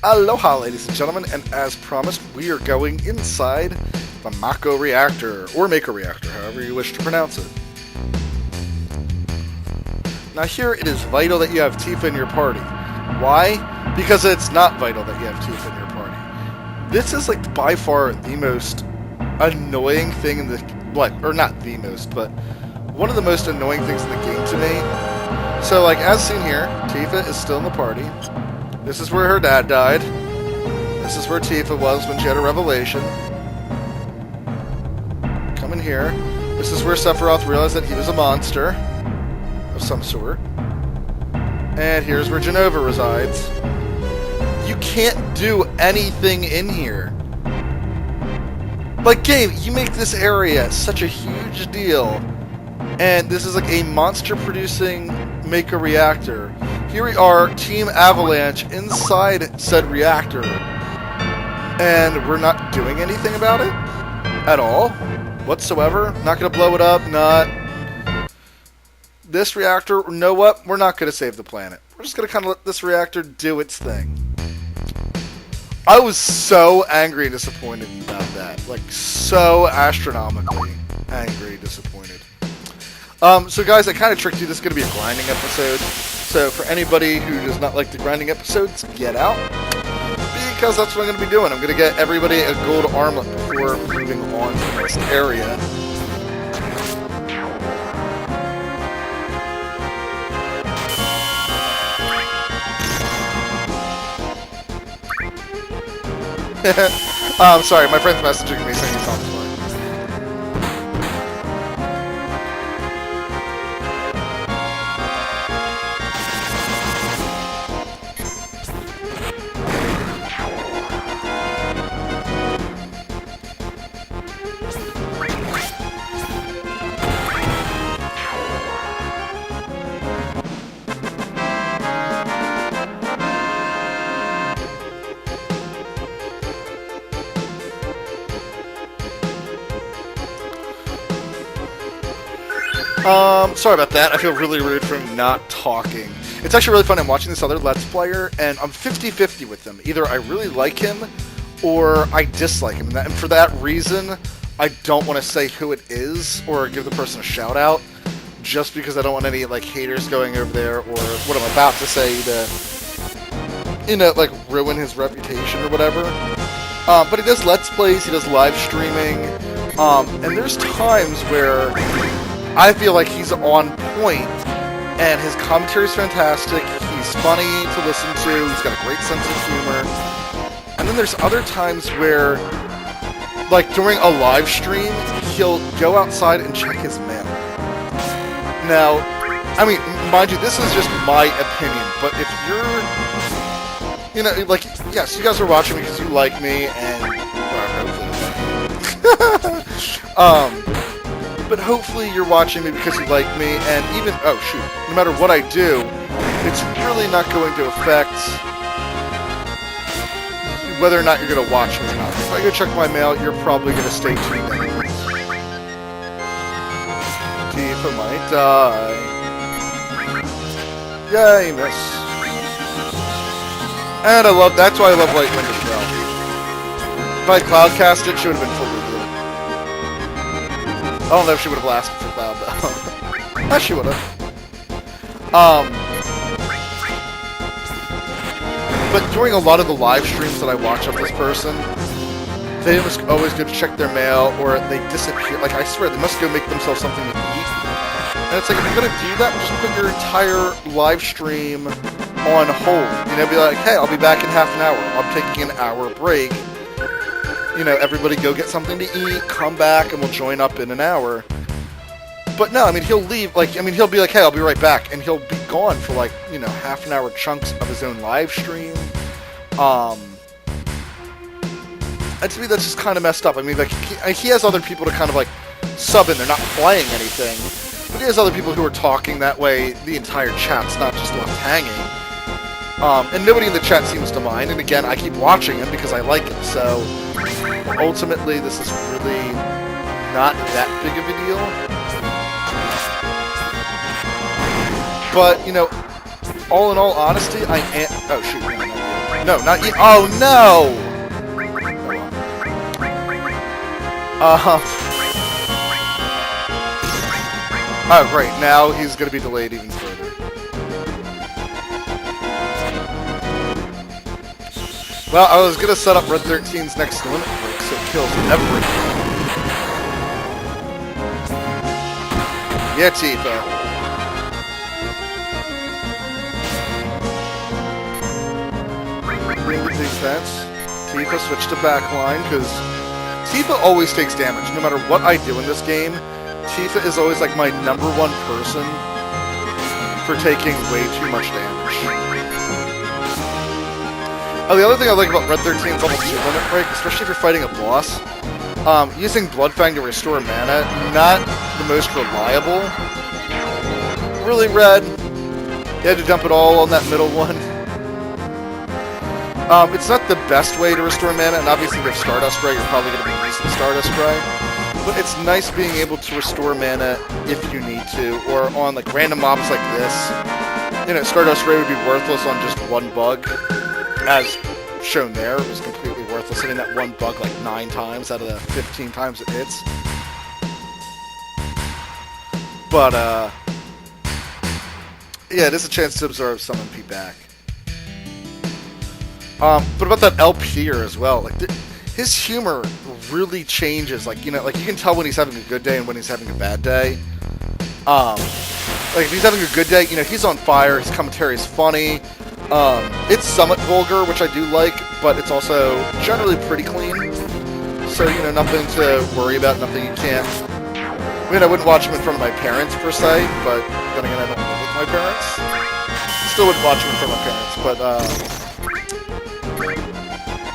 Aloha, ladies and gentlemen, and as promised, we are going inside the Mako Reactor, or Mako Reactor, however you wish to pronounce it. Now here it is vital that you have Tifa in your party. Why? Because it's not vital that you have Tifa in your party. This is like by far the most annoying thing in the, or not the most, but one of the most annoying things in the game to me. So like as seen here, Tifa is still in the party. This is where her dad died. This is where Tifa was when she had a revelation. Come in here. This is where Sephiroth realized that he was a monster of some sort. And here's where Genova resides. You can't do anything in here. Like, game, you make this area such a huge deal. And this is like a monster-producing Mako Reactor. Here we are, Team Avalanche, inside said reactor. And we're not doing anything about it? At all? Whatsoever? Not gonna blow it up, not... This reactor, you know what? We're not gonna save the planet. We're just gonna kind of let this reactor do its thing. I was so angry and disappointed about that. Like, so astronomically angry and disappointed. So guys, I kind of tricked you. This is going to be a grinding episode. So for anybody who does not like the grinding episodes, get out. Because that's what I'm going to be doing. I'm going to get everybody a gold armlet before moving on to the next area. Sorry, my friend's messaging me saying he's on the phone. Sorry about that. I feel really rude for not talking. It's actually really fun. I'm watching this other Let's Player, and I'm 50-50 with him. Either I really like him, or I dislike him. And for that reason, I don't want to say who it is, or give the person a shout-out, just because I don't want any, like, haters going over there, or what I'm about to say to, you know, like, ruin his reputation or whatever. But he does Let's Plays, he does live streaming, and there's times where I feel like he's on point, and his commentary is fantastic, he's funny to listen to, he's got a great sense of humor, and then there's other times where, like during a live stream, he'll go outside and check his mail. Now, I mean, mind you, this is just my opinion, but if you're, you know, like, yes, you guys are watching me because you like me, and, well, but hopefully you're watching me because you like me, and even, oh shoot, no matter what I do, it's really not going to affect whether or not you're going to watch me or not. If I go check my mail, you're probably going to stay tuned anyways. Tifa might die. Yay, miss. And that's why I love Light Wind as well. If I cloudcast it, she would have been fully blue. I don't know if she would have lasted for Cloud, though. Yes, she would have. But during a lot of the live streams that I watch of this person, they must always go to check their mail, or they disappear. Like, I swear, they must go make themselves something to eat. And it's like, if you're going to do that, just put your entire live stream on hold. You know, be like, hey, I'll be back in half an hour. I'm taking an hour break. You know, everybody go get something to eat, come back, and we'll join up in an hour. But no, I mean, he'll leave, like, I mean, he'll be like, hey, I'll be right back, and he'll be gone for, like, you know, half an hour chunks of his own live stream. And to me, that's just kind of messed up. I mean, like, he has other people to kind of, like, sub in. They're not playing anything, but he has other people who are talking that way. The entire chat's not just left hanging. And nobody in the chat seems to mind, and again, I keep watching him because I like him, so ultimately, this is really not that big of a deal. But, you know, all in all honesty, I am... Oh, shoot. No, not you. Oh, no! Oh, great. Now he's going to be delayed even further. Well, I was going to set up Red 13's next limit break so it kills everything. Yeah, Tifa. Bring the defense. Tifa switch to backline because Tifa always takes damage. No matter what I do in this game, Tifa is always like my #1 person for taking way too much damage. Oh, the other thing I like about Red 13's level 2 limit break, especially if you're fighting a boss, using Bloodfang to restore mana, not the most reliable. Really, Red? You had to dump it all on that middle one. It's not the best way to restore mana, and obviously with Stardust Ray, you're probably going to be using Stardust Ray. But it's nice being able to restore mana if you need to, or on like random mobs like this. You know, Stardust Ray would be worthless on just one bug, as shown there. It was completely worthless, hitting that one bug like 9 times out of the 15 times it hits. But, yeah, it is a chance to absorb some MP back. But about that LP here as well, like, his humor really changes. Like, you know, like, you can tell when he's having a good day and when he's having a bad day. Like, if he's having a good day, you know, he's on fire, his commentary is funny. It's somewhat vulgar, which I do like, but it's also generally pretty clean. So, you know, nothing to worry about, nothing you can't... I mean, I wouldn't watch him in front of my parents, per se, but then again, I don't live with my parents. Still wouldn't watch him in front of my parents, but,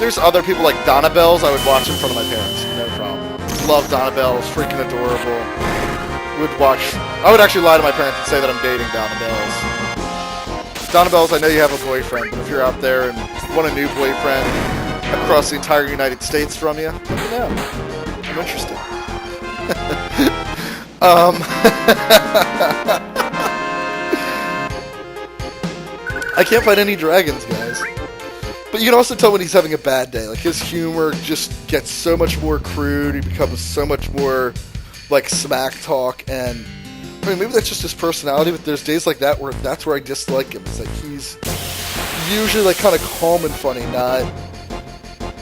there's other people like Donna Bells I would watch in front of my parents, no problem. Love Donna Bells, freaking adorable. I would actually lie to my parents and say that I'm dating Donna Bells. Donna Bells, I know you have a boyfriend, but if you're out there and want a new boyfriend across the entire United States from you, let me know. I'm interested. I can't fight any dragons, guys. But you can also tell when he's having a bad day. Like, his humor just gets so much more crude. He becomes so much more, like, smack talk. And, I mean, maybe that's just his personality, but there's days like that where that's where I dislike him. It's like, he's usually, like, kind of calm and funny, not...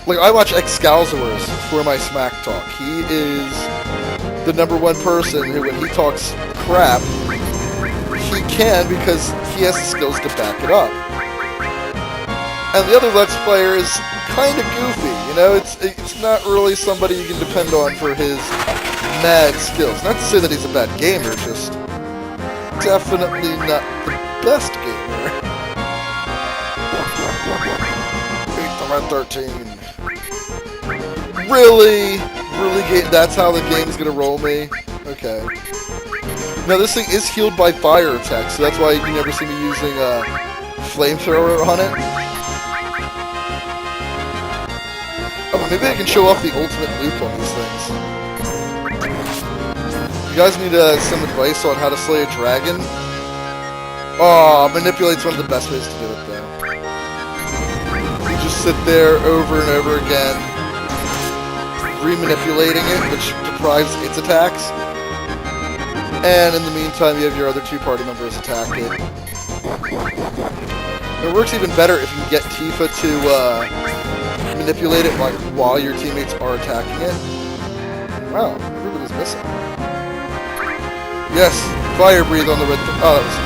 Like, I watch Excaliburs for my smack talk. He is the #1 person who, when he talks crap, he can because he has the skills to back it up. And the other Let's Player is kind of goofy, you know? It's not really somebody you can depend on for his mad skills. Not to say that he's a bad gamer, just definitely not the best gamer. Beat the Red 13. Really? That's how the game's gonna roll me? Okay. Now this thing is healed by fire attacks, so that's why you never see me using a flamethrower on it. Oh, maybe I can show off the ultimate loop on these things. You guys need some advice on how to slay a dragon? Oh, manipulate's one of the best ways to do it, though. You just sit there over and over again, remanipulating it, which deprives its attacks. And in the meantime, you have your other 2 party members attack it. It works even better if you get Tifa to manipulate it like while your teammates are attacking it. Wow, everybody's missing. Yes, fire breathe on the red. Oh, that was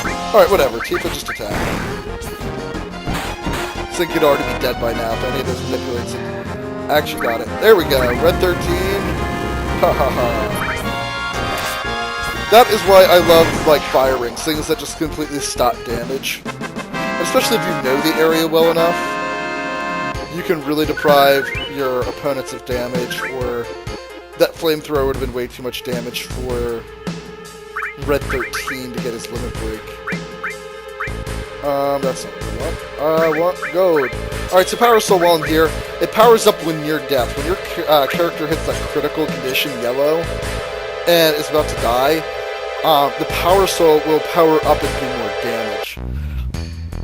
Tifa. Alright, whatever. Tifa just attacked. I think it'd already be dead by now if any of those manipulates it. Actually got it. There we go. Red 13. Ha ha ha. That is why I love, like, fire rings. Things that just completely stop damage. Especially if you know the area well enough. You can really deprive your opponents of damage, or that flamethrower would have been way too much damage for Red 13 to get his limit break. That's not what I want. Gold. Alright, so Power Soul while I'm here, it powers up when near death. When your character hits that critical condition, yellow, and is about to die, the Power Soul will power up and do more damage.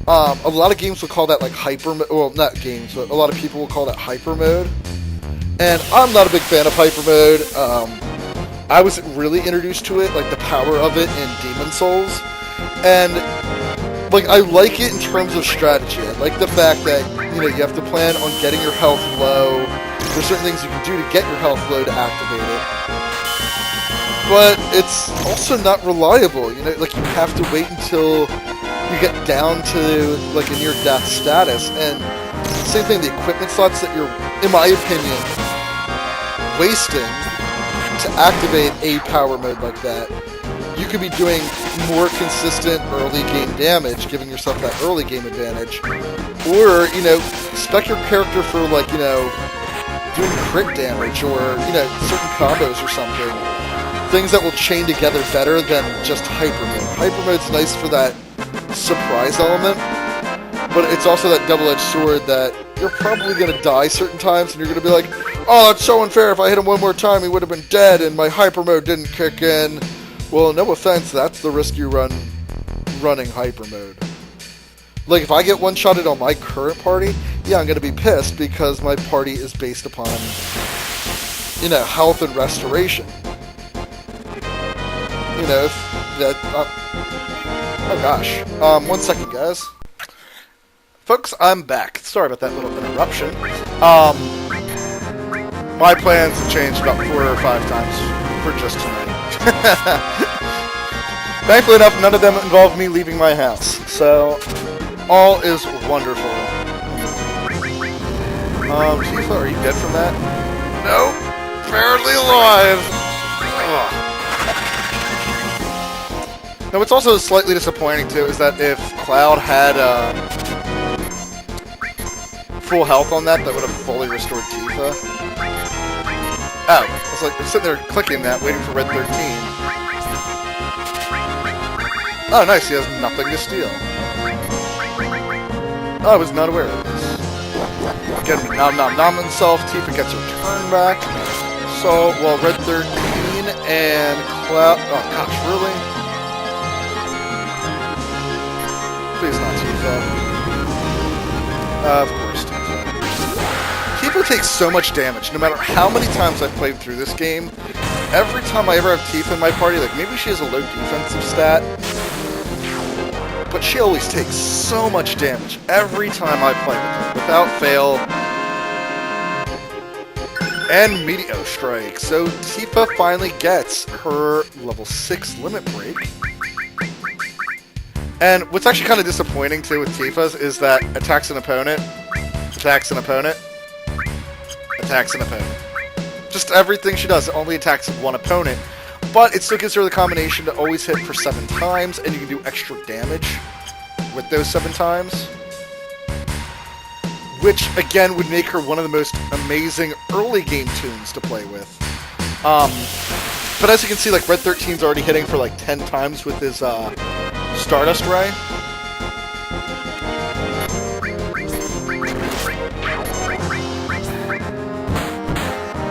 A lot of games will call that like hyper. Well, not games, but a lot of people will call that hyper mode. And I'm not a big fan of hyper mode. I wasn't really introduced to it, like the power of it in Demon Souls, and like I like it in terms of strategy. I like the fact that you have to plan on getting your health low. There's certain things you can do to get your health low to activate it, but it's also not reliable. Like you have to wait until you get down to like a near-death status, and same thing. The equipment slots that you're, in my opinion, wasting to activate a power mode like that, you could be doing more consistent early game damage, giving yourself that early game advantage, or spec your character for like doing crit damage or certain combos or something, things that will chain together better than just hyper mode. Hyper mode's nice for that surprise element, but it's also that double-edged sword that you're probably going to die certain times, and you're going to be like, oh, that's so unfair. If I hit him one more time, he would have been dead, and my hyper mode didn't kick in. Well, no offense, that's the risk you run running hyper mode. Like, if I get one-shotted on my current party, yeah, I'm going to be pissed because my party is based upon, health and restoration. Oh gosh. 1 second, guys. Folks, I'm back. Sorry about that little interruption. My plans have changed about 4 or 5 times for just tonight. Thankfully enough, none of them involve me leaving my house. So, all is wonderful. Tifa, are you dead from that? Nope. Barely alive. Ugh. Now, what's also slightly disappointing, too, is that if Cloud had full health on that would have fully restored Tifa. Oh, I was like, I'm sitting there clicking that, waiting for Red 13. Oh, nice, he has nothing to steal. Oh, I was not aware of this. Again, nom himself, Tifa gets her turn back. So, well, Red 13 and Cloud... Oh, gosh, really? Please not Tifa. Of course, Tifa. Tifa takes so much damage, no matter how many times I've played through this game. Every time I ever have Tifa in my party, like, maybe she has a low defensive stat, but she always takes so much damage every time I play with her, without fail. And Meteor Strike. So Tifa finally gets her level 6 limit break. And what's actually kind of disappointing, too, with Tifa's is that attacks an opponent, attacks an opponent, attacks an opponent. Just everything she does only attacks one opponent, but it still gives her the combination to always hit for 7 times, and you can do extra damage with those 7 times. Which, again, would make her one of the most amazing early game tunes to play with. But as you can see, like, Red 13's already hitting for like 10 times with his Stardust Ray.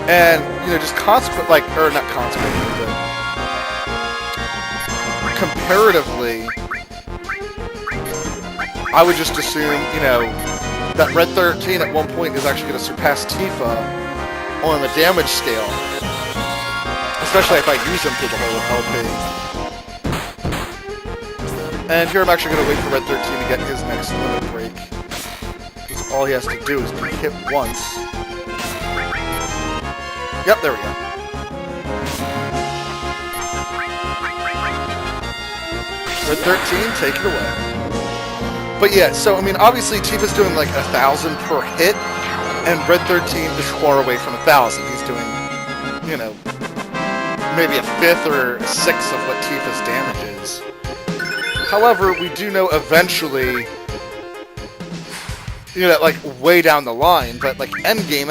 And, just constant, like, or not consequently, but comparatively, I would just assume, that Red 13 at one point is actually going to surpass Tifa on the damage scale. Especially if I use him through the whole LP. And here I'm actually going to wait for Red 13 to get his next limit break. Because all he has to do is be hit once. Yep, there we go. Red 13, take it away. But yeah, so, I mean, obviously Tifa's doing like 1,000 per hit, and Red 13 is far away from 1,000. He's doing, maybe a fifth or a sixth of what Tifa's damage is. However, we do know eventually, like, way down the line, but, like, endgame,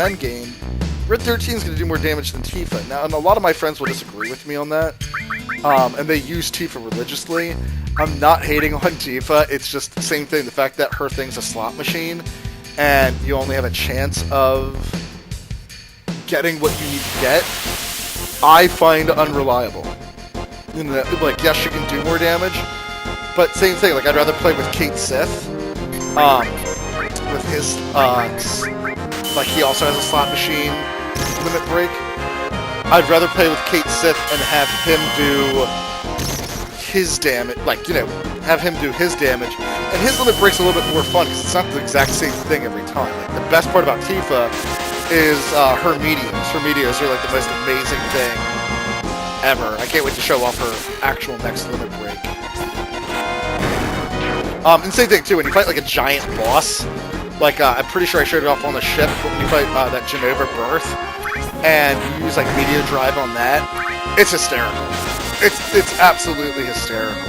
Red 13 is going to do more damage than Tifa. Now, and a lot of my friends will disagree with me on that, and they use Tifa religiously. I'm not hating on Tifa, it's just the same thing. The fact that her thing's a slot machine, and you only have a chance of getting what you need to get, I find unreliable. Like, yes, she can do more damage, but same thing, like, I'd rather play with Kate Sith with his, like he also has a slot machine limit break. I'd rather play with Kate Sith and have him do his damage, like, you know, have him do his damage. And his limit break's a little bit more fun because it's not the exact same thing every time. Like, the best part about Tifa is her meteors. Her meteors are like the most amazing thing ever. I can't wait to show off her actual next limit break. And same thing too, when you fight like a giant boss, like I'm pretty sure I showed it off on the ship, but when you fight that Genova Birth, and you use like Meteor Drive on that, it's hysterical. It's absolutely hysterical.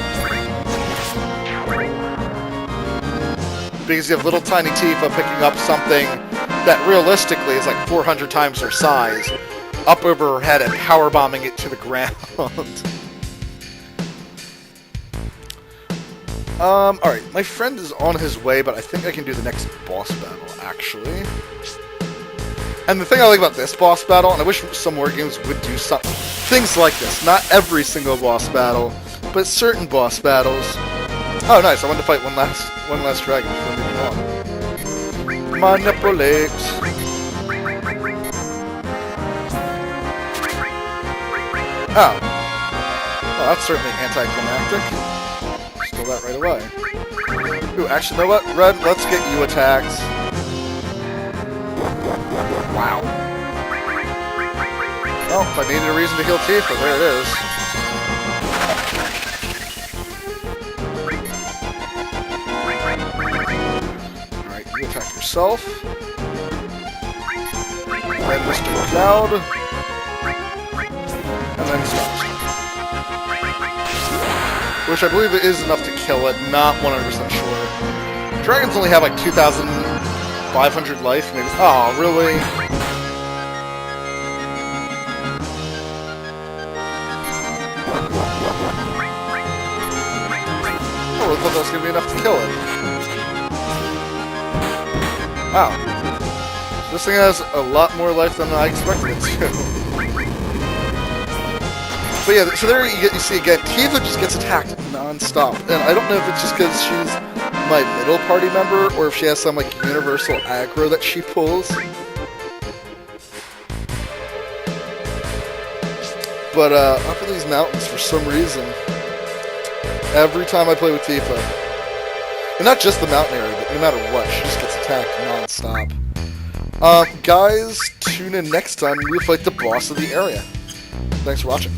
Because you have little tiny Tifa picking up something that realistically is like 400 times her size, up over her head and power bombing it to the ground. Alright, my friend is on his way, but I think I can do the next boss battle, actually. And the thing I like about this boss battle, and I wish some more games would do something, things like this. Not every single boss battle, but certain boss battles. Oh, nice, I wanted to fight one last dragon before moving on. Manipulate. Oh. Well, that's certainly anticlimactic. Stole that right away. Ooh, actually, you know what? Red, let's get you attacked. Wow. Well, if I needed a reason to heal Tifa, there it is. Alright, you attack yourself. Then Mr. Cloud. And then Star. Which I believe is enough to kill it, not 100% sure. Dragons only have like 2,500 life, maybe. Oh, really? Oh, I thought that was going to be enough to kill it. Wow. This thing has a lot more life than I expected it to. But yeah, so there you see again, Tifa just gets attacked non-stop. And I don't know if it's just because she's my middle party member, or if she has some like universal aggro that she pulls. But up in these mountains, for some reason, every time I play with Tifa, and not just the mountain area, but no matter what, she just gets attacked non-stop. Guys, tune in next time and we'll fight the boss of the area. Thanks for watching.